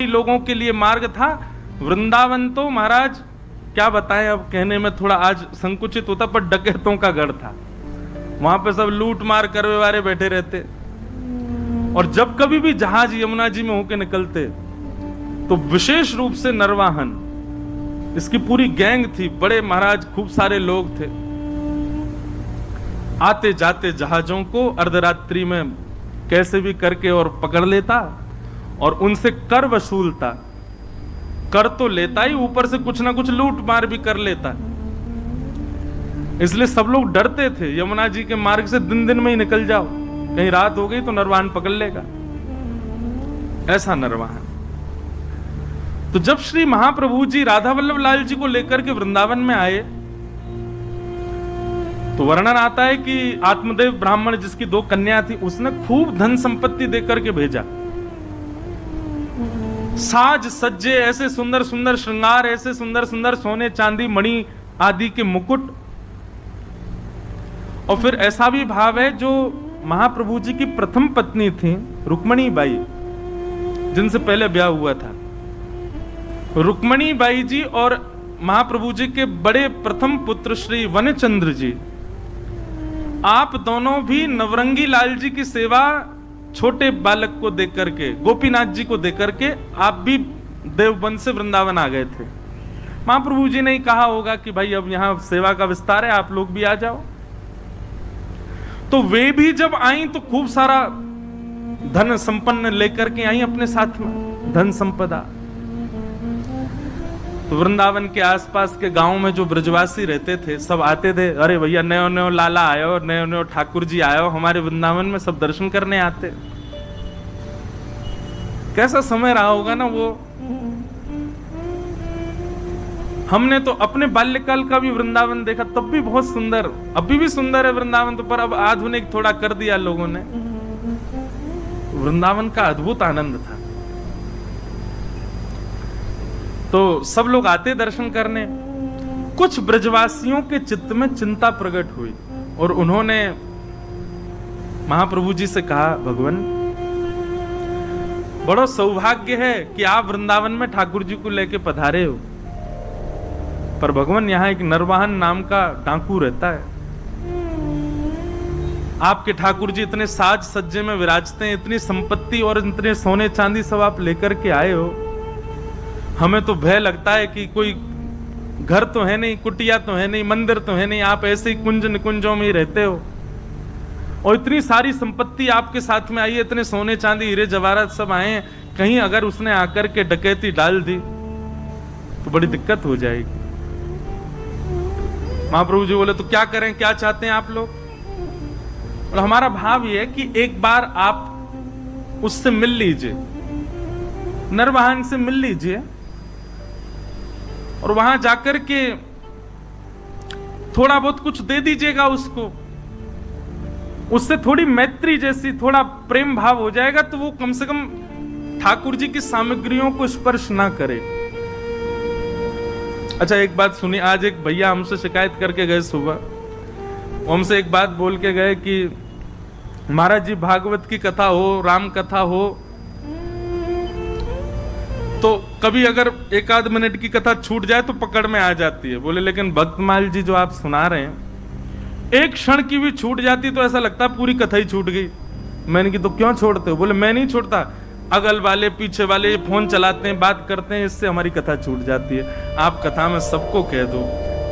लोगों के लिए मार्ग था। वृंदावन तो महाराज क्या बताएं, अब कहने में थोड़ा आज संकुचित होता, पर डकैतों का गढ़ था। वहां पे सब लूट मार करवे वाले बैठे रहते, और जब कभी भी जहाज यमुना जी में होके निकलते तो विशेष रूप से नरवाहन, इसकी पूरी गैंग थी, बड़े महाराज खूब सारे लोग थे, आते जाते जहाजों को अर्धरात्रि में कैसे भी करके और पकड़ लेता और उनसे कर वसूलता। कर तो लेता ही, ऊपर से कुछ ना कुछ लूट मार भी कर लेता। इसलिए सब लोग डरते थे, यमुना जी के मार्ग से दिन दिन में ही निकल जाओ, कहीं रात हो गई तो नरवाहन पकड़ लेगा, ऐसा नरवाहन। तो जब श्री महाप्रभु जी राधा वल्लभ लाल जी को लेकर के वृंदावन में आए तो वर्णन आता है कि आत्मदेव ब्राह्मण जिसकी 2 कन्या थी, उसने खूब धन संपत्ति देकर के भेजा। साज सज्जे, ऐसे सुंदर सुंदर श्रृंगार, ऐसे सुंदर सुंदर सोने चांदी मणि आदि के मुकुट। और फिर ऐसा भी भाव है, जो महाप्रभु जी की प्रथम पत्नी थी रुक्मणी बाई, जिनसे पहले ब्याह हुआ था, रुक्मणी बाई जी और महाप्रभु जी के बड़े प्रथम पुत्र श्री वनचंद्र जी, आप दोनों भी नवरंगी लाल जी की सेवा छोटे बालक को देकर के, गोपीनाथ जी को देकर के, आप भी देवबंद से वृंदावन आ गए थे। महाप्रभु जी ने ही कहा होगा कि भाई अब यहां सेवा का विस्तार है, आप लोग भी आ जाओ। तो वे भी जब आई तो खूब सारा धन संपन्न लेकर के आई अपने साथ में, धन संपदा। तो वृंदावन के आसपास के गांव में जो ब्रजवासी रहते थे सब आते थे, अरे भैया नयो नयो लाला आयो, नयो नयो ठाकुर जी आयो, हमारे वृंदावन में सब दर्शन करने आते। कैसा समय रहा होगा ना वो। हमने तो अपने बाल्यकाल का भी वृंदावन देखा, तब भी बहुत सुंदर, अभी भी सुंदर है वृंदावन तो, पर अब आधुनिक थोड़ा कर दिया लोगों ने। वृंदावन का अद्भुत आनंद था। तो सब लोग आते दर्शन करने। कुछ ब्रजवासियों के चित्त में चिंता प्रकट हुई और उन्होंने महाप्रभु जी से कहा, भगवान बड़ा सौभाग्य है कि आप वृंदावन में ठाकुर जी को लेके पधारे हो, पर भगवान यहां एक नरवाहन नाम का डाकू रहता है। आपके ठाकुर जी इतने साज सज्जे में विराजते हैं, इतनी संपत्ति और इतने सोने चांदी सब आप लेकर के आए हो, हमें तो भय लगता है कि कोई घर तो है नहीं, कुटिया तो है नहीं, मंदिर तो है नहीं, आप ऐसे ही कुंज निकुंजों में ही रहते हो, और इतनी सारी संपत्ति आपके साथ में आई है, इतने सोने चांदी हीरे जवाहरात सब आए हैं, कहीं अगर उसने आकर के डकैती डाल दी तो बड़ी दिक्कत हो जाएगी। महाप्रभु जी बोले, तो क्या करें, क्या चाहते हैं आप लोग? और हमारा भाव यह है कि एक बार आप उससे मिल लीजिए, नरवाहन से मिल लीजिए, और वहां जाकर के थोड़ा बहुत कुछ दे दीजिएगा उसको, उससे थोड़ी मैत्री जैसी, थोड़ा प्रेम भाव हो जाएगा, तो वो कम से कम ठाकुर जी की सामग्रियों को स्पर्श ना करे। अच्छा एक बात सुनिए, आज एक भैया हमसे शिकायत करके गए सुबह, वो हमसे एक बात बोल के गए कि महाराज जी भागवत की कथा हो, राम कथा हो, तो कभी अगर 1-आध मिनट की कथा छूट जाए तो पकड़ में आ जाती है। बोले लेकिन भक्तमाल जी जो आप सुना रहे हैं, एक क्षण की भी छूट जाती तो ऐसा लगता है पूरी कथा ही छूट गई। मैंने की तो क्यों छोड़ते हो? बोले मैं नहीं छोड़ता, अगल वाले पीछे वाले फोन चलाते हैं, बात करते हैं, इससे हमारी कथा छूट जाती है। आप कथा में सबको कह दो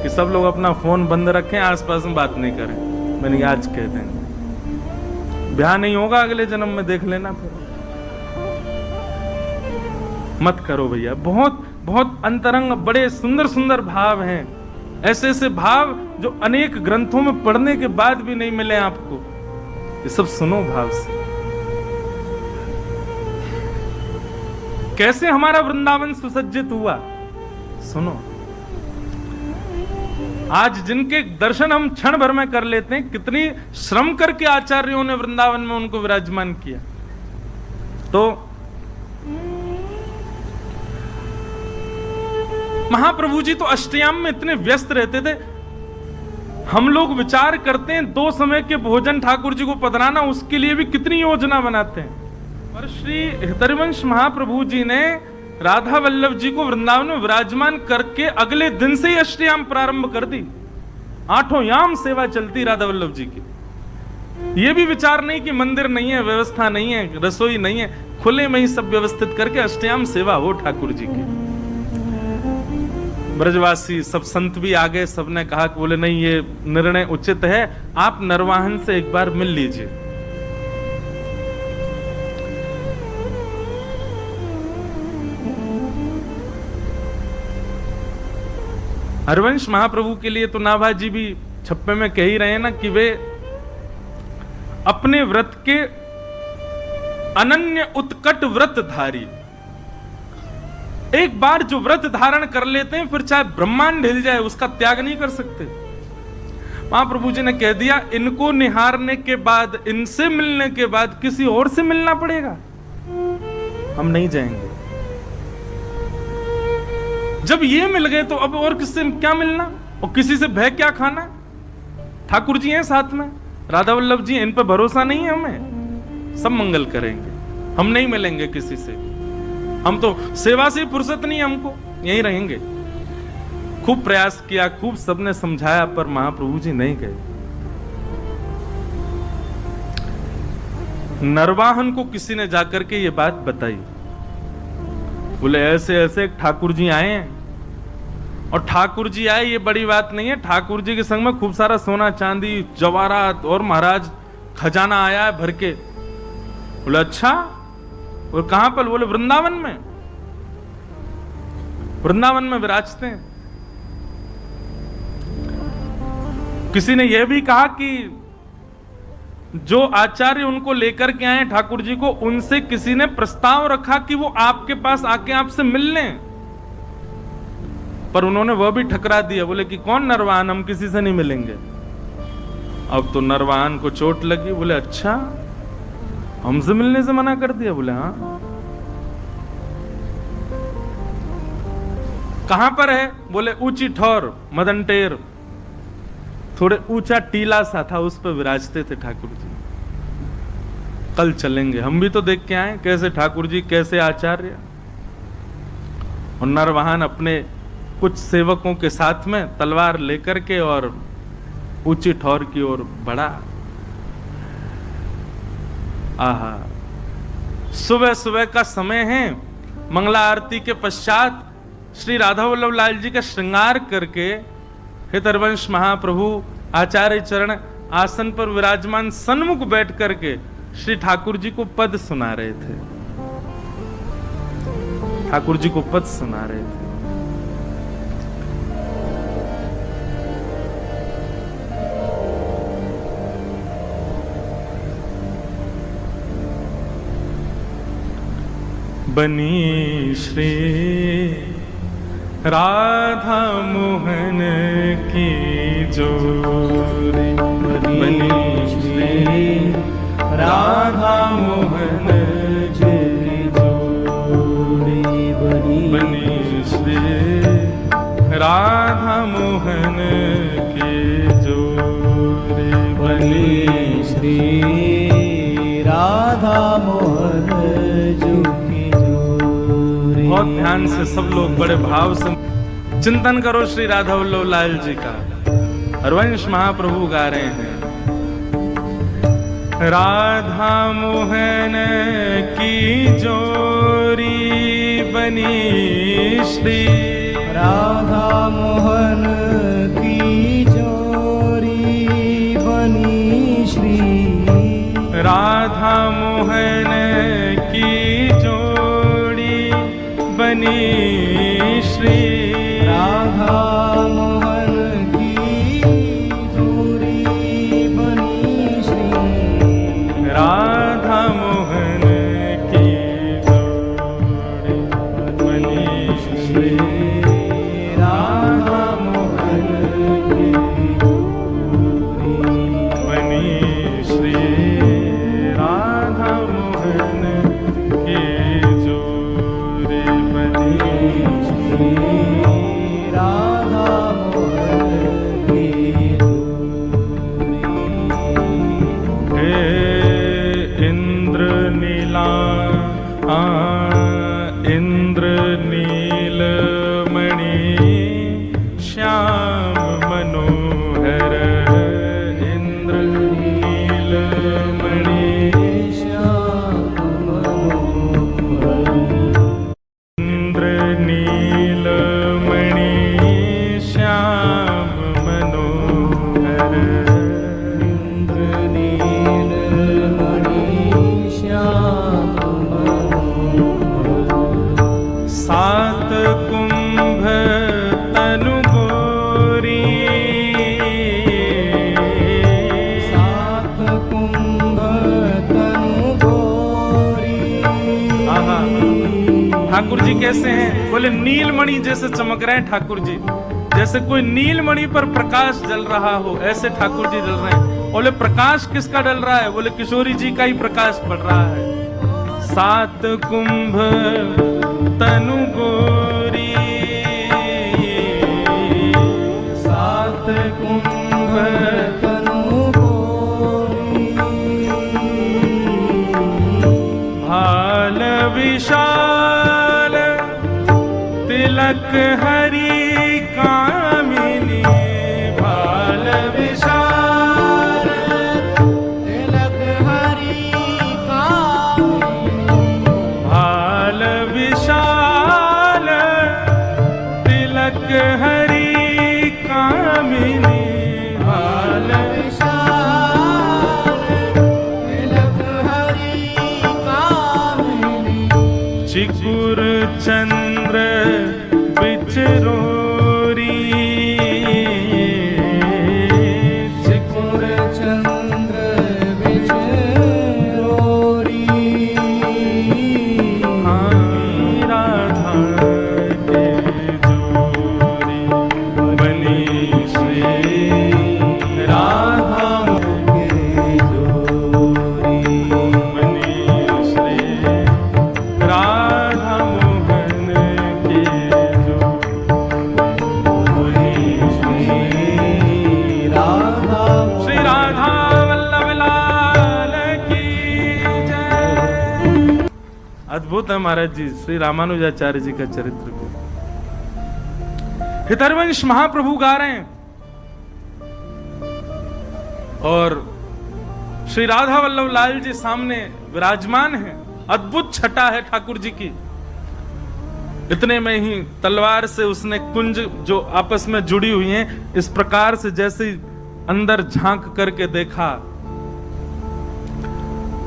कि सब लोग अपना फोन बंद रखें, आसपास में बात नहीं करें। मैंने आज कह देंगे, ब्याह नहीं होगा अगले जन्म में, देख लेना, फिर मत करो भैया। बहुत बहुत अंतरंग बड़े सुंदर सुंदर भाव हैं, ऐसे ऐसे भाव जो अनेक ग्रंथों में पढ़ने के बाद भी नहीं मिले आपको। ये सब सुनो भाव से। कैसे हमारा वृंदावन सुसज्जित हुआ, सुनो। आज जिनके दर्शन हम क्षण भर में कर लेते हैं, कितनी श्रम करके आचार्यों ने वृंदावन में उनको विराजमान किया। तो महाप्रभु जी तो अष्टयाम में इतने व्यस्त रहते थे, हम लोग विचार करते हैं 2 समय के भोजन ठाकुर जी को पधराना, उसके लिए भी कितनी योजना बनाते हैं। और श्री हृदयवंश महाप्रभु जी ने राधा वल्लभ जी को वृंदावन में विराजमान करके अगले दिन से ही अष्टयाम प्रारंभ कर दी। 8 याम सेवा चलती राधा वल्लभ जी की। यह भी विचार नहीं कि मंदिर नहीं है, व्यवस्था नहीं है, रसोई नहीं है, खुले में ही सब व्यवस्थित करके अष्टयाम सेवा हो ठाकुर जी की। ब्रजवासी सब संत भी आ गए, सबने कहा कि बोले नहीं ये निर्णय उचित है, आप नरवाहन से एक बार मिल लीजिए। हरवंश महाप्रभु के लिए तो नाभाजी भी छप्पे में कह ही रहे हैं ना कि वे अपने व्रत के अनन्य उत्कट व्रतधारी। एक बार जो व्रत धारण कर लेते हैं फिर चाहे ब्रह्मांड हिल जाए उसका त्याग नहीं कर सकते। महाप्रभु जी ने कह दिया इनको निहारने के बाद, इनसे मिलने के बाद किसी और से मिलना पड़ेगा, हम नहीं जाएंगे। जब ये मिल गए तो अब और किससे क्या मिलना और किसी से भय क्या खाना। ठाकुर जी हैं साथ में, राधा वल्लभ जी, इन पर भरोसा नहीं है हमें, सब मंगल करेंगे, हम नहीं मिलेंगे किसी से, हम तो सेवा से फुर्सत नहीं, हमको यहीं रहेंगे। खूब प्रयास किया, खूब सबने समझाया, पर महाप्रभु जी नहीं गए। नरवाहन को किसी ने जाकर के ये बात बताई, बोले ऐसे ऐसे ठाकुर जी आए हैं। और ठाकुर जी आए ये बड़ी बात नहीं है, ठाकुर जी के संग में खूब सारा सोना चांदी जवाहरात और महाराज खजाना आया है भर के। बोले अच्छा, और कहां पर? बोले वृंदावन में, वृंदावन में विराजते हैं। किसी ने यह भी कहा कि जो आचार्य उनको लेकर के आए ठाकुर जी को, उनसे किसी ने प्रस्ताव रखा कि वो आपके पास आके आपसे मिल लें, पर उन्होंने वह भी ठकरा दिया। बोले कि कौन नरवाहन, हम किसी से नहीं मिलेंगे। अब तो नरवाहन को चोट लगी। बोले अच्छा, हमसे मिलने से मना कर दिया? बोले हाँ। कहां पर है? बोले ऊंची ठौर, मदन टेर, थोड़े ऊंचा टीला सा था, उस पर विराजते थे ठाकुर जी। कल चलेंगे, हम भी तो देख के आए कैसे ठाकुर जी, कैसे आचार्य। और नरवाहन अपने कुछ सेवकों के साथ में तलवार लेकर के और ऊंची ठौर की ओर बढ़ा। आहा, सुबह सुबह का समय है, मंगला आरती के पश्चात श्री राधा वल्लभ लाल जी का श्रृंगार करके हितरवंश महाप्रभु आचार्य चरण आसन पर विराजमान सन्मुख बैठ करके श्री ठाकुर जी को पद सुना रहे थे। ठाकुर जी को पद सुना रहे थे। बनी श्री राधा मोहन की जोरी, बनी श्री राधा मोहन की जोरी, बनी श्री राधा मोहन की जोरी, बनी श्री राधा मोहन बहुत ध्यान से सब लोग बड़े भाव से चिंतन करो श्री राधा वल्लभ लाल जी का। हरवंश महाप्रभु गा रहे हैं, राधा मोहन की जोरी बनी श्री राधा मोहन की जोरी बनी श्री राधा मोहन की जोड़ी बनी श्री राधा मोहन की जोड़ी बनी श्री राधा मोहन की जोड़ी बनी श्री राधा मोहन की जोड़ी बनी श्री राधा मोहन की जोड़ी बनी श्री राधा मोहन की जोड़ी। हे इंद्र नीला इंद्र ठाकुर जी कैसे हैं? बोले नीलमणि जैसे चमक रहे हैं ठाकुर जी, जैसे कोई नीलमणि पर प्रकाश जल रहा हो, ऐसे ठाकुर जी जल रहे हैं। बोले प्रकाश किसका डल रहा है? बोले किशोरी जी का ही प्रकाश पड़ रहा है। सात कुंभ तनु गोरी, सात कुंभ तनु गोरी, भाल विशाल तिलक हरि कामिनी, भाल विशाल तिलक हरि कामिनी, भाल विशाल तिलक हरि कामिनी, भाल विशाल तिलक हरि कामिनी, चिकुर चंद्र बिचरोरी, चिकुर चंद्र बिचरोरी, राधा के जोरी, बनी श्री राधा के जोरी, बनी श्री राधा मोहन के जोरी, श्री राधा वल्लभ लाल की जय। अद्भुत है महाराज जी श्री रामानुजाचार्य जी का चरित्र को। हितरवंश महाप्रभु गा रहे हैं और श्री राधा वल्लभ लाल जी सामने विराजमान है। अद्भुत छटा है ठाकुर जी की। इतने में ही तलवार से उसने कुंज जो आपस में जुड़ी हुई हैं, इस प्रकार से जैसे अंदर झांक करके देखा,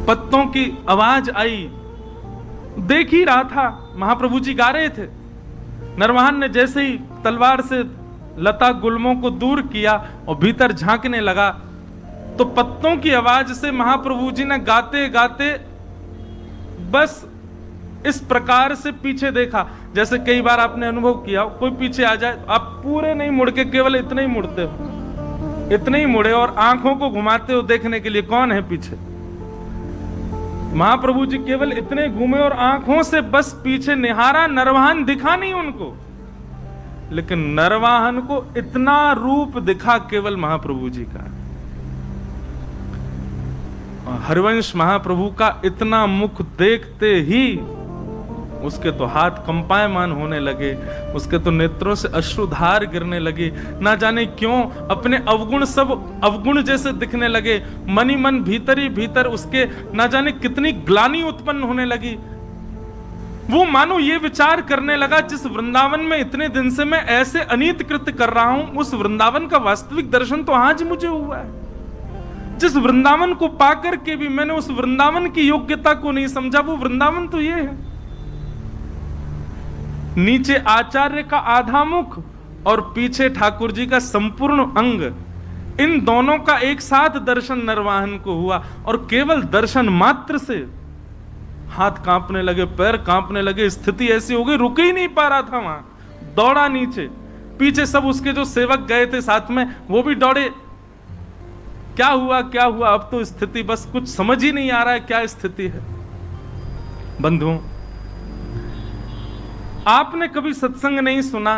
पत्तों की आवाज आई। देख ही रहा था, महाप्रभु जी गा रहे थे। नरवाहन ने जैसे ही तलवार से लता गुल्मों को दूर किया और भीतर झांकने लगा, तो पत्तों की आवाज से महाप्रभु जी ने गाते गाते बस इस प्रकार से पीछे देखा। जैसे कई बार आपने अनुभव किया, कोई पीछे आ जाए, आप पूरे नहीं मुड़ के केवल इतने ही मुड़ते हो, इतने ही मुड़े और आंखों को घुमाते हो देखने के लिए कौन है पीछे। महाप्रभु जी केवल इतने घूमे और आंखों से बस पीछे निहारा। नरवाहन दिखा नहीं उनको, लेकिन नरवाहन को इतना रूप दिखा केवल महाप्रभु जी का। हरिवंश महाप्रभु का इतना मुख देखते ही उसके तो हाथ कंपायमान होने लगे, उसके तो नेत्रों से अश्रुधार गिरने लगे। ना जाने क्यों अपने अवगुण सब अवगुण जैसे दिखने लगे। मनी मन भीतर ही भीतर उसके ना जाने कितनी ग्लानि उत्पन्न होने लगी। वो मानो ये विचार करने लगा, जिस वृंदावन में इतने दिन से मैं ऐसे अनीत कृत्य कर रहा हूं, उस वृंदावन का वास्तविक दर्शन तो आज मुझे हुआ है। जिस वृंदावन को पाकर के भी मैंने उस वृंदावन की योग्यता को नहीं समझा, वो वृंदावन तो ये है। नीचे आचार्य का आधा मुख और पीछे ठाकुर जी का संपूर्ण अंग, इन दोनों का एक साथ दर्शन नरवाहन को हुआ। और केवल दर्शन मात्र से हाथ कांपने लगे, पैर कांपने लगे, स्थिति ऐसी हो गई रुक ही नहीं पा रहा था। वहां दौड़ा नीचे, पीछे सब उसके जो सेवक गए थे साथ में वो भी दौड़े। क्या हुआ क्या हुआ, अब तो स्थिति बस कुछ समझ ही नहीं आ रहा है क्या स्थिति है। बंधुओं, आपने कभी सत्संग नहीं सुना,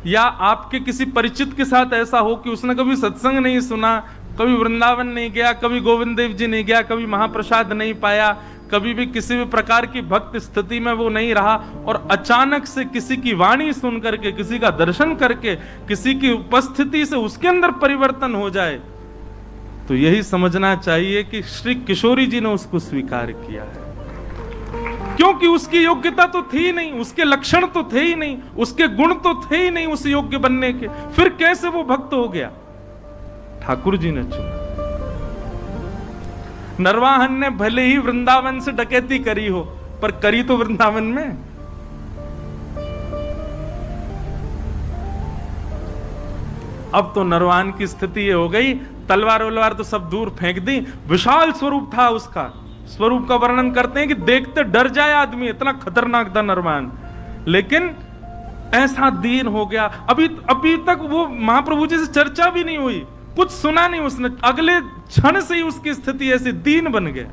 या आपके किसी परिचित के साथ ऐसा हो कि उसने कभी सत्संग नहीं सुना, कभी वृंदावन नहीं गया, कभी गोविंद देव जी नहीं गया, कभी महाप्रसाद नहीं पाया, कभी भी किसी भी प्रकार की भक्त स्थिति में वो नहीं रहा, और अचानक से किसी की वाणी सुन करके, किसी का दर्शन करके, किसी की उपस्थिति से उसके अंदर परिवर्तन हो जाए, तो यही समझना चाहिए कि श्री किशोरी जी ने उसको स्वीकार किया है। क्योंकि उसकी योग्यता तो थी नहीं, उसके लक्षण तो थे ही नहीं, उसके गुण तो थे ही नहीं उस योग्य बनने के, फिर कैसे वो भक्त हो गया? ठाकुर जी ने चुना। नरवाहन ने भले ही वृंदावन से डकैती करी हो, पर करी तो वृंदावन में। अब तो नरवाहन की स्थिति ये हो गई, तलवार वलवार तो सब दूर फेंक दी, विशाल स्वरूप था उसका, स्वरूप का वर्णन करते हैं कि देखते डर जाए आदमी, इतना खतरनाक था नरवाहन। लेकिन ऐसा दीन हो गया, अभी तक वो महाप्रभु जी से चर्चा भी नहीं हुई, कुछ सुना नहीं उसने, अगले क्षण से ही उसकी स्थिति ऐसी दीन बन गया।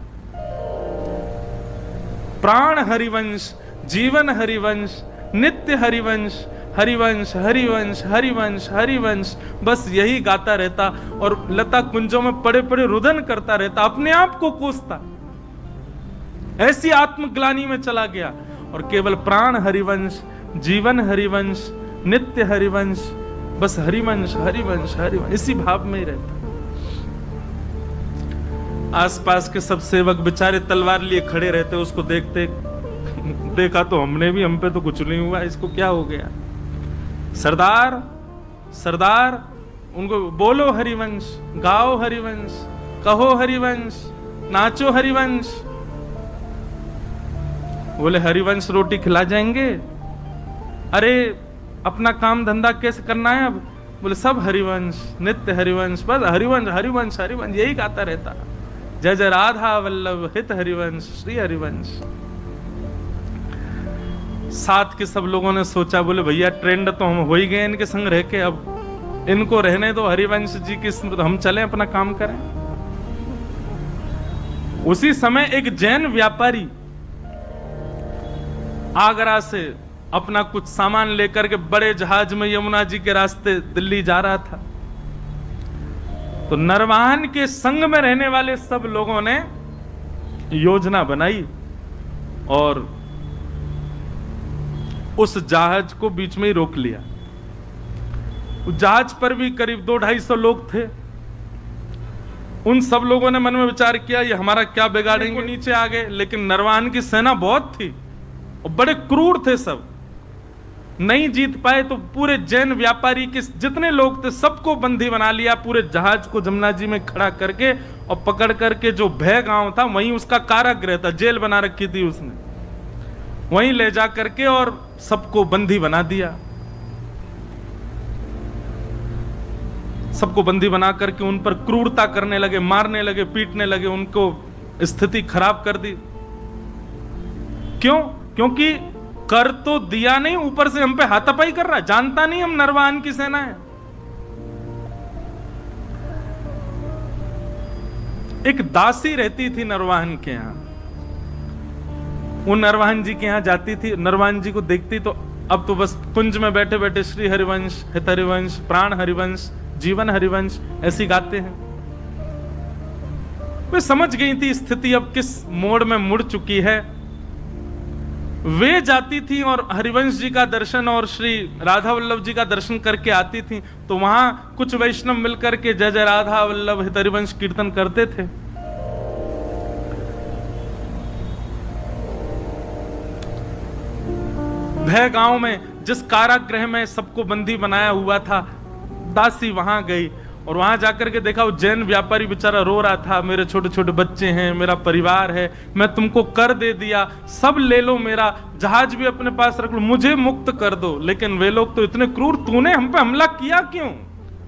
प्राण हरिवंश, जीवन हरिवंश, नित्य हरिवंश, हरिवंश हरिवंश हरिवंश हरिवंश, बस यही गाता रहता और लता कुंजों में पड़े पड़े रुदन करता रहता, अपने आप को कोसता। ऐसी आत्मग्लानि में चला गया और केवल प्राण हरिवंश, जीवन हरिवंश, नित्य हरिवंश, बस हरिवंश हरिवंश हरिवंश, इसी भाव में ही रहता। आसपास के सब सेवक बेचारे तलवार लिए खड़े रहते, उसको देखते, देखा तो हमने भी, हम पे तो कुछ नहीं हुआ, इसको क्या हो गया। सरदार सरदार उनको बोलो हरिवंश, गाओ हरिवंश, कहो हरिवंश, नाचो हरिवंश। बोले हरिवंश रोटी खिला जाएंगे? अरे अपना काम धंधा कैसे करना है अब? बोले सब हरिवंश, नित्य हरिवंश, बस हरिवंश हरिवंश हरिवंश, यही गाता रहता। जय जय राधा वल्लभ हित हरिवंश, श्री हरिवंश। साथ के सब लोगों ने सोचा, बोले भैया ट्रेंड तो हम हो ही गए इनके संग रह के, अब इनको रहने दो, हरिवंश जी की स्मृति, हम चलें अपना काम करें। उसी समय एक जैन व्यापारी आगरा से अपना कुछ सामान लेकर के बड़े जहाज में यमुना जी के रास्ते दिल्ली जा रहा था। तो नरवाहन के संग में रहने वाले सब लोगों ने योजना बनाई और उस जहाज को बीच में ही रोक लिया। उस जहाज पर भी करीब 200-250 लोग थे। उन सब लोगों ने मन में विचार किया, ये हमारा क्या बिगाड़ेंगे, नीचे आ गए। लेकिन नरवाहन की सेना बहुत थी और बड़े क्रूर थे सब, नहीं जीत पाए। तो पूरे जैन व्यापारी के जितने लोग थे सबको बंदी बना लिया, पूरे जहाज को जमुना जी में खड़ा करके और पकड़ करके जो भय गांव था वहीं उसका कारागृह था, जेल बना रखी थी उसने, वहीं ले जा करके और सबको बंदी बना दिया। सबको बंदी बना करके उन पर क्रूरता करने लगे, मारने लगे, पीटने लगे, उनको स्थिति खराब कर दी। क्यों? क्योंकि कर तो दिया नहीं, ऊपर से हम पे हाथापाई कर रहा है, जानता नहीं हम नरवाहन की सेना है। एक दासी रहती थी नरवाहन के यहां, वो नरवाहन जी के यहां जाती थी, नरवाहन जी को देखती तो अब तो बस कुंज में बैठे बैठे श्री हरिवंश, हित हरिवंश, प्राण हरिवंश, जीवन हरिवंश ऐसी गाते हैं। वे समझ गई थी स्थिति अब किस मोड़ में मुड़ चुकी है। वे जाती थी और हरिवंश जी का दर्शन और श्री राधा वल्लभ जी का दर्शन करके आती थी, तो वहां कुछ वैष्णव मिलकर के जय जय राधा वल्लभ हित हरिवंश कीर्तन करते थे। भय गांव में जिस कारागृह में सबको बंदी बनाया हुआ था, दासी वहां गई और वहां जाकर के देखा वो जैन व्यापारी बेचारा रो रहा था, मेरे छोटे छोटे बच्चे हैं, मेरा परिवार है, मैं तुमको कर दे दिया, सब ले लो, मेरा जहाज भी अपने पास रख लो, मुझे मुक्त कर दो। लेकिन वे लोग तो इतने क्रूर, तूने हम पे हमला किया क्यों?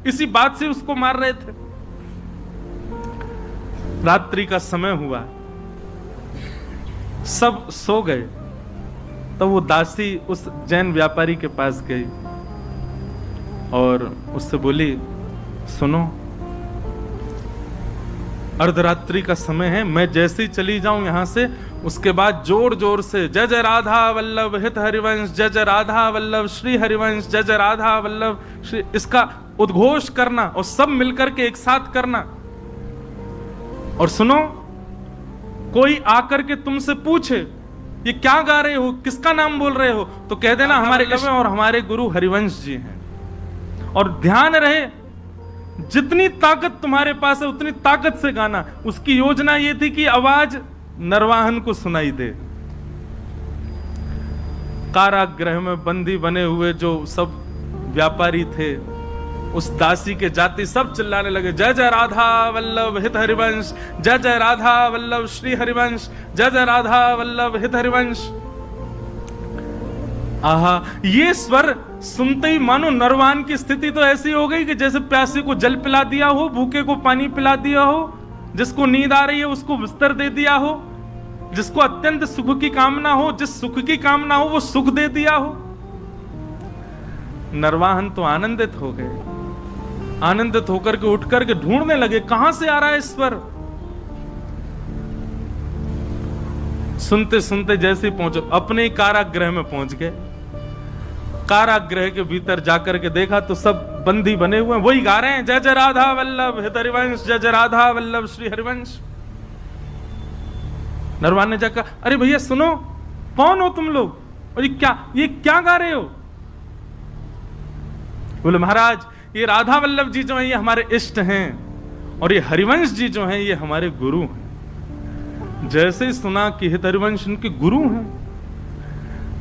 इसी बात से उसको मार रहे थे। रात्रि का समय हुआ, सब सो गए, तो वो दासी उस जैन व्यापारी के पास गई और उससे बोली, सुनो, अर्धरात्रि का समय है, मैं जैसे ही चली जाऊं यहां से, उसके बाद जोर जोर से जय जय राधा वल्लभ हित हरिवंश, जय जय राधा वल्लभ श्री हरिवंश, जय जय राधा वल्लभ श्री, इसका उद्घोष करना और सब मिलकर के एक साथ करना। और सुनो, कोई आकर के तुमसे पूछे ये क्या गा रहे हो, किसका नाम बोल रहे हो, तो कह देना हमारे इष्ट और हमारे गुरु हरिवंश जी हैं। और ध्यान रहे, जितनी ताकत तुम्हारे पास है उतनी ताकत से गाना। उसकी योजना ये थी कि आवाज नरवाहन को सुनाई दे। कारागृह में बंदी बने हुए जो सब व्यापारी थे, उस दासी के जाति सब चिल्लाने लगे, जय जय राधा वल्लभ हित हरिवंश, जय जय राधा वल्लभ श्री हरिवंश, जय जय राधा वल्लभ हित हरिवंश। आहा, ये स्वर सुनते ही मानो नरवाहन की स्थिति तो ऐसी हो गई कि जैसे प्यासे को जल पिला दिया हो, भूखे को पानी पिला दिया हो, जिसको नींद आ रही है उसको बिस्तर दे दिया हो, जिसको अत्यंत सुख की कामना हो, जिस सुख की कामना हो वो सुख दे दिया हो। नरवाहन तो आनंदित हो गए, आनंदित होकर के उठ करके ढूंढने लगे कहां से आ रहा है स्वर। सुनते सुनते जैसे पहुंचे अपने कारागृह में पहुंच गए। कारागृह के भीतर जाकर के देखा तो सब बंदी बने हुए हैं, वही गा रहे हैं जय जय राधा वल्लभ हित हरिवंश, जय जय राधा वल्लभ श्री हरिवंश। नरवाहन ने जाकर अरे भैया सुनो, कौन हो तुम लोग और ये क्या गा रहे हो? बोले महाराज ये राधा वल्लभ जी जो हैं ये हमारे इष्ट हैं और ये हरिवंश जी जो हैं ये हमारे गुरु हैं। जैसे ही सुना कि हित हरिवंश उनके गुरु हैं,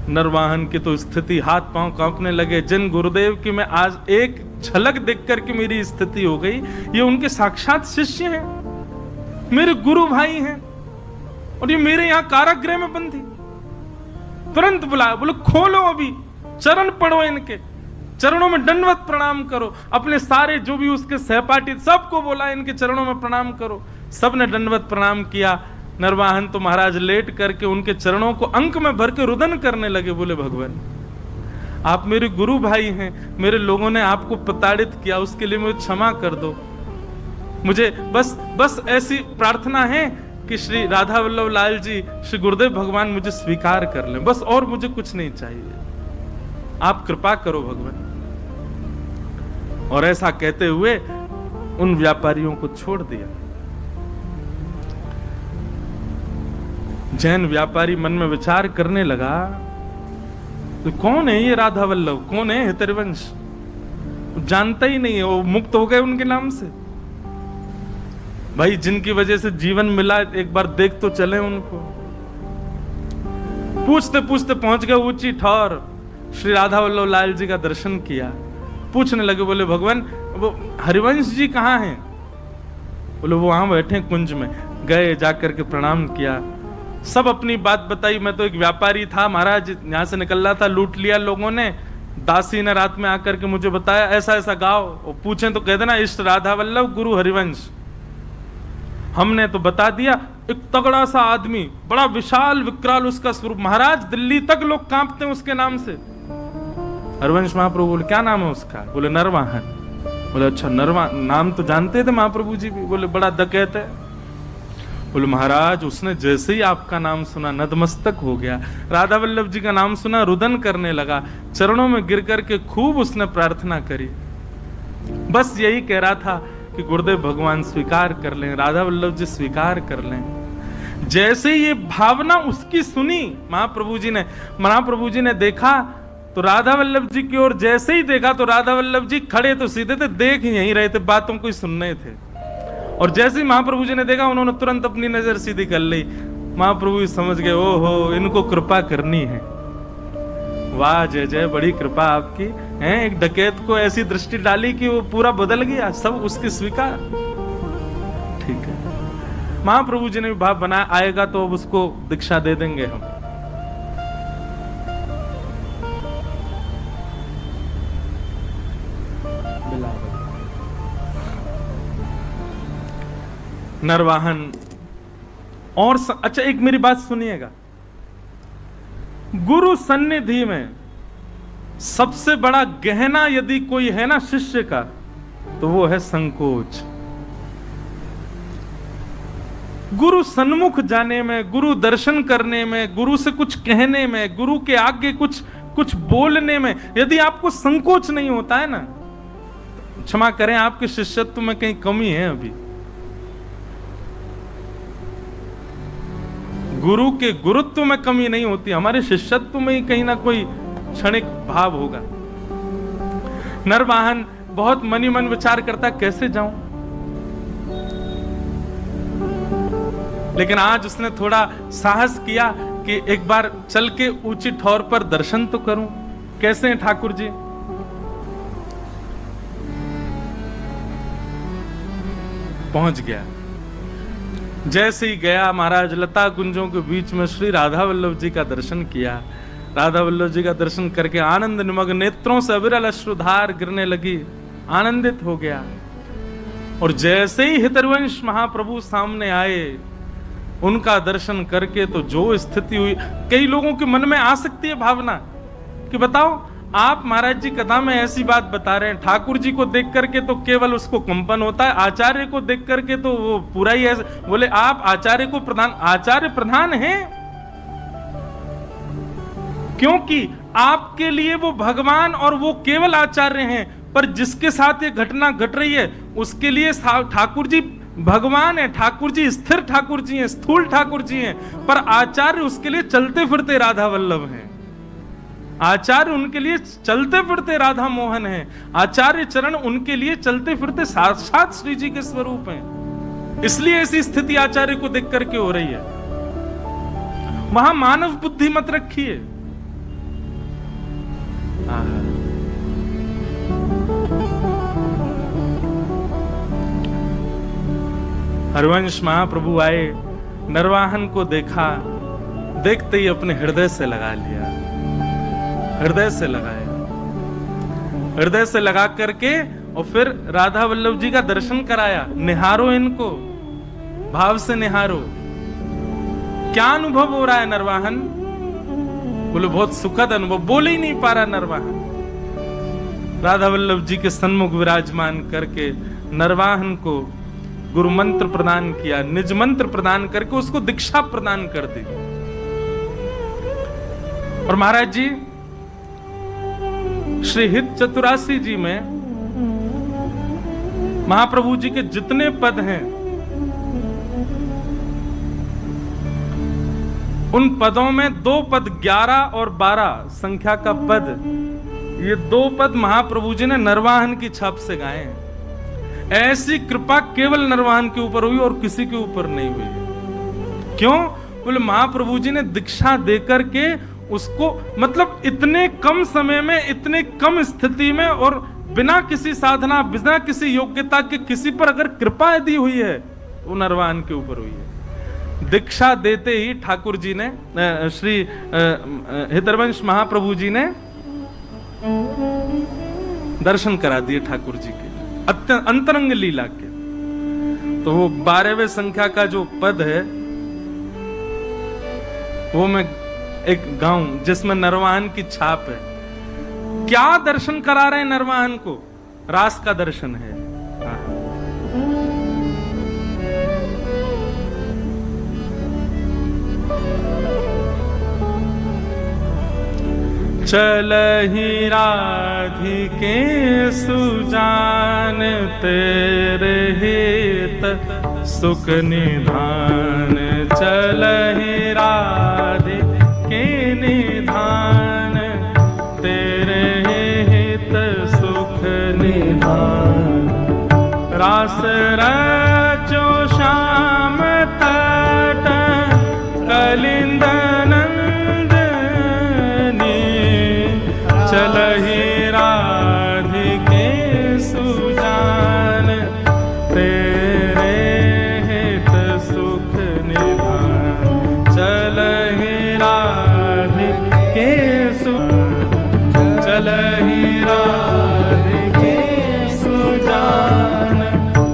नरवाहन की तो स्थिति हाथ पांव कांपने लगे। जिन गुरुदेव की मैं आज एक झलक देख करके मेरी स्थिति हो गई, ये उनके साक्षात शिष्य हैं, मेरे गुरु भाई हैं और ये मेरे यहां कारागृह में बंदी। तुरंत बुलाया, बोले खोलो अभी, चरण पढ़ो, इनके चरणों में दंडवत प्रणाम करो। अपने सारे जो भी उसके सहपाठी सबको बोला इनके चरणों में प्रणाम करो। सबने दंडवत प्रणाम किया। नरवाहन तो महाराज लेट करके उनके चरणों को अंक में भर के रुदन करने लगे। बोले भगवान आप मेरे गुरु भाई हैं, मेरे लोगों ने आपको प्रताड़ित किया, उसके लिए मुझे क्षमा कर दो। मुझे बस ऐसी प्रार्थना है कि श्री राधा वल्लभ लाल जी, श्री गुरुदेव भगवान मुझे स्वीकार कर लें, बस और मुझे कुछ नहीं चाहिए, आप कृपा करो भगवान। और ऐसा कहते हुए उन व्यापारियों को छोड़ दिया। जैन व्यापारी मन में विचार करने लगा तो कौन है ये राधा वल्लभ, कौन है हित हरिवंश? जानता ही नहीं है, वो मुक्त हो गए उनके नाम से। भाई जिनकी वजह से जीवन मिला, एक बार देख तो चले उनको। पूछते पूछते पहुंच गए ऊंची ठौर, श्री राधा वल्लभ लाल जी का दर्शन किया। पूछने लगे, बोले भगवान वो हरिवंश जी कहाँ हैं? बोले वो वहां बैठे कुंज में। गए, जाकर के प्रणाम किया, सब अपनी बात बताई। मैं तो एक व्यापारी था महाराज, यहां से निकल रहा था, लूट लिया लोगों ने। दासी ने रात में आकर के मुझे बताया ऐसा ऐसा गाओ, और पूछे तो कह देना इष्ट राधा वल्लभ गुरु हरिवंश। हमने तो बता दिया। एक तगड़ा सा आदमी, बड़ा विशाल विकराल उसका स्वरूप, महाराज दिल्ली तक लोग कांपते हैं उसके नाम से। हरिवंश महाप्रभु बोले क्या नाम है उसका? बोले नरवाहन। बोले अच्छा नरवाहन, नाम तो जानते थे महाप्रभु जी भी। बोले बड़ा डकैत है। बोले महाराज उसने जैसे ही आपका नाम सुना नतमस्तक हो गया, राधा वल्लभ जी का नाम सुना रुदन करने लगा, चरणों में गिर करके खूब उसने प्रार्थना करी। बस यही कह रहा था कि गुरुदेव भगवान स्वीकार कर लें, राधा वल्लभ जी स्वीकार कर लें। जैसे ये भावना उसकी सुनी महाप्रभु जी ने देखा तो राधा वल्लभ जी की ओर जैसे ही देखा तो राधा वल्लभ जी खड़े तो सीधे थे, देख यहीं रहे थे, बातों को ही सुनने थे। और जैसे ही महाप्रभु जी ने देखा उन्होंने तुरंत अपनी नजर सीधी कर ली। महाप्रभु जी समझ गए, ओहो इनको कृपा करनी है। वाह जय जय, बड़ी कृपा आपकी है। एक डकैत को ऐसी दृष्टि डाली कि वो पूरा बदल गया, सब उसकी स्वीकार। ठीक है, महाप्रभु जी ने भी भाव बनाया, आएगा तो अब उसको दीक्षा दे देंगे हम। नरवाहन और अच्छा एक मेरी बात सुनिएगा, गुरु सन्निधि में सबसे बड़ा गहना यदि कोई है ना शिष्य का, तो वो है संकोच। गुरु सन्मुख जाने में, गुरु दर्शन करने में, गुरु से कुछ कहने में, गुरु के आगे कुछ बोलने में यदि आपको संकोच नहीं होता है ना, क्षमा करें आपके शिष्यत्व में कहीं कमी है अभी। गुरु के गुरुत्व में कमी नहीं होती, हमारे शिष्यत्व में ही कहीं ना कोई क्षणिक भाव होगा। नरवाहन बहुत मनी मन विचार करता कैसे जाऊं, लेकिन आज उसने थोड़ा साहस किया कि एक बार चल के ऊंची ठौर पर दर्शन तो करूं। कैसे हैं ठाकुर जी? पहुंच गया। जैसे ही गया महाराज, लता कुंजों के बीच में श्री राधा वल्लभ जी का दर्शन किया। राधा वल्लभ जी का दर्शन करके आनंद निमग्न नेत्रों से अविरल अश्रुधार गिरने लगी, आनंदित हो गया। और जैसे ही हितरवंश महाप्रभु सामने आए, उनका दर्शन करके तो जो स्थिति हुई, कई लोगों के मन में आ सकती है भावना कि बताओ आप महाराज जी कथा में ऐसी बात बता रहे हैं, ठाकुर जी को देख करके तो केवल उसको कंपन होता है, आचार्य को देख करके तो वो पूरा ही ऐसे, बोले आप आचार्य को प्रधान, आचार्य प्रधान हैं क्योंकि आपके लिए वो भगवान और वो केवल आचार्य हैं, पर जिसके साथ ये घटना घट रही है उसके लिए ठाकुर जी भगवान है, ठाकुर जी स्थिर ठाकुर जी हैं, स्थूल ठाकुर जी हैं, पर आचार्य उसके लिए चलते फिरते राधा वल्लभ हैं, आचार्य उनके लिए चलते फिरते राधा मोहन हैं, आचार्य चरण उनके लिए चलते फिरते साक्षात श्री जी के स्वरूप हैं। इसलिए ऐसी स्थिति आचार्य को देख करके हो रही है। वहां मानव बुद्धि मत रखिए। हरिवंश महाप्रभु आए, नरवाहन को देखा, देखते ही अपने हृदय से लगा लिया, हृदय से लगाया, हृदय से लगा करके और फिर राधा वल्लभ जी का दर्शन कराया। निहारो इनको, भाव से निहारो। क्या अनुभव हो रहा है नरवाहन? बोले बहुत सुखद अनुभव। बोले ही नहीं पा रहा नरवाहन। राधा वल्लभ जी के सन्मुख विराजमान करके नरवाहन को गुरु मंत्र प्रदान किया, निज मंत्र प्रदान करके उसको दीक्षा प्रदान कर दी। और महाराज जी श्री हित चतुरासी जी में महाप्रभु जी के जितने पद हैं उन पदों में 2 पद 11 और 12 संख्या का पद, ये 2 पद महाप्रभु जी ने नरवाहन की छाप से गाए हैं। ऐसी कृपा केवल नरवाहन के ऊपर हुई और किसी के ऊपर नहीं हुई। क्यों? बोले महाप्रभु जी ने दीक्षा देकर के उसको, मतलब इतने कम समय में, इतने कम स्थिति में और बिना किसी साधना, बिना किसी योग्यता के किसी पर अगर कृपा यदि हुई है वो नरवाहन के ऊपर हुई है। दीक्षा देते ही ठाकुर जी ने, श्री हितरवंश महाप्रभु जी ने दर्शन करा दिए ठाकुर जी के अंतरंग लीला के। तो वो 12वें संख्या का जो पद है वो मैं एक गाऊं जिसमें नरवाहन की छाप है। क्या दर्शन करा रहे हैं नरवाहन को? रास का दर्शन है। चलहि राधिके सुजान, तेरे हित सुख निधान। चलहि राधिके निधान, तेरे हित सुख निधान। रास रचो श्याम तट कलिंद चलहि राधिके सुजान, तेरे हित सुख निधान। चलहि राधिके चलहि राधिके सुजान,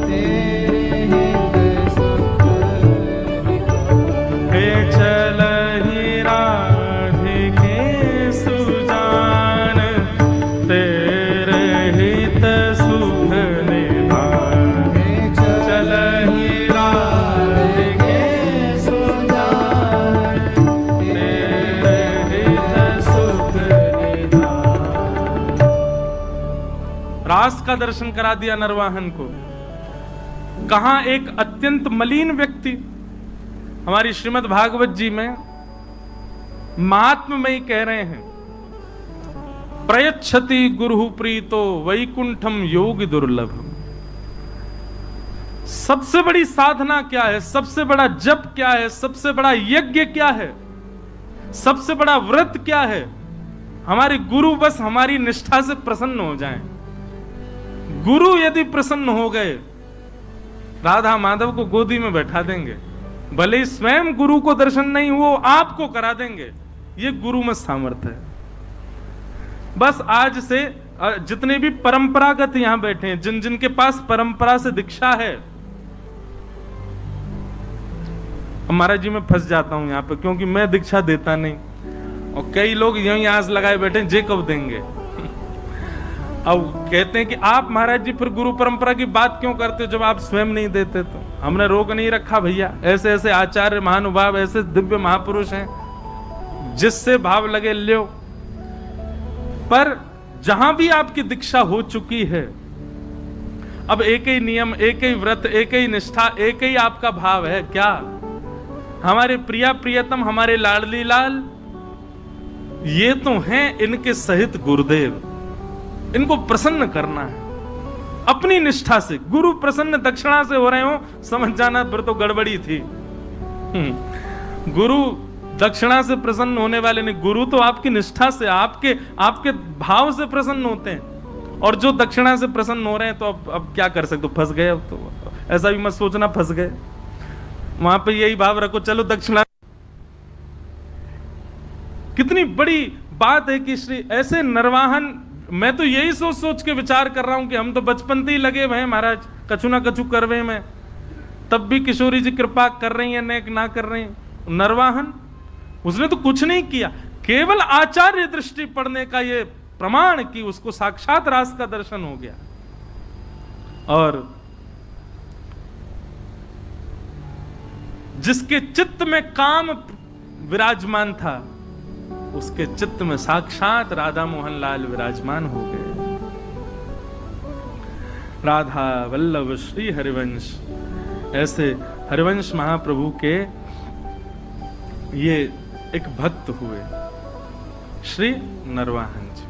तेरे हित सुख निधान। हे चलहि राधिके सुजान, तेरे हित सुख निधान। चलहि राधिके सुजान, तेरे हित सुख निधान। रास का दर्शन करा दिया नरवाहन को। कहां एक अत्यंत मलिन व्यक्ति, हमारी श्रीमद् भागवत जी में महात्मा में ही कह रहे हैं, प्रयच्छति गुरु प्रीतो वैकुंठम योग दुर्लभम। सबसे बड़ी साधना क्या है? सबसे बड़ा जप क्या है? सबसे बड़ा यज्ञ क्या है? सबसे बड़ा व्रत क्या है? हमारे गुरु बस हमारी निष्ठा से प्रसन्न हो जाएं। गुरु यदि प्रसन्न हो गए, राधा माधव को गोदी में बैठा देंगे। भले ही स्वयं गुरु को दर्शन नहीं हो, आपको करा देंगे। ये गुरु में सामर्थ्य है। बस आज से जितने भी परंपरागत यहां बैठे हैं, जिन जिन के पास परंपरा से दीक्षा है, महाराज जी मैं फंस जाता हूं यहाँ पे, क्योंकि मैं दीक्षा देता नहीं और कई लोग यहीं आस लगाए बैठे जे कब देंगे। अब कहते हैं कि आप महाराज जी फिर गुरु परंपरा की बात क्यों करते हो जब आप स्वयं नहीं देते? तो हमने रोक नहीं रखा भैया, ऐसे ऐसे आचार्य महानुभाव, ऐसे दिव्य महापुरुष हैं, जिससे भाव लगे लो। पर जहां भी आपकी दीक्षा हो चुकी है, अब एक ही नियम, एक ही व्रत, एक ही निष्ठा, एक ही आपका भाव है क्या? हमारे प्रिया प्रियतम, हमारे लाडली लाल, ये तो हैं इनके सहित गुरुदेव, इनको प्रसन्न करना है अपनी निष्ठा से। गुरु प्रसन्न दक्षिणा से हो रहे हो, समझ जाना फिर तो गड़बड़ी थी। गुरु दक्षिणा से प्रसन्न होने वाले नहीं, गुरु तो आपकी निष्ठा से, आपके भाव से प्रसन्न होते हैं। और जो दक्षिणा से प्रसन्न हो रहे हैं तो अब क्या कर सकते हो, फंस गए। अब तो ऐसा भी मत सोचना फंस गए, वहां पे यही भाव रखो, चलो दक्षिणा। कितनी बड़ी बात है कि श्री ऐसे नरवाहन, मैं तो यही सोच सोच के विचार कर रहा हूं कि हम तो बचपन से ही लगे हुए हैं महाराज कछु ना कछु करवे में, तब भी किशोरी जी कृपा कर रही है, नेक ना कर रही है। नरवाहन उसने तो कुछ नहीं किया, केवल आचार्य दृष्टि पढ़ने का ये प्रमाण कि उसको साक्षात रास का दर्शन हो गया। और जिसके चित्त में काम विराजमान था, उसके चित्त में साक्षात राधा मोहन लाल विराजमान हो गए। राधा वल्लभ श्री हरिवंश, ऐसे हरिवंश महाप्रभु के ये एक भक्त हुए श्री नरवाहन जी।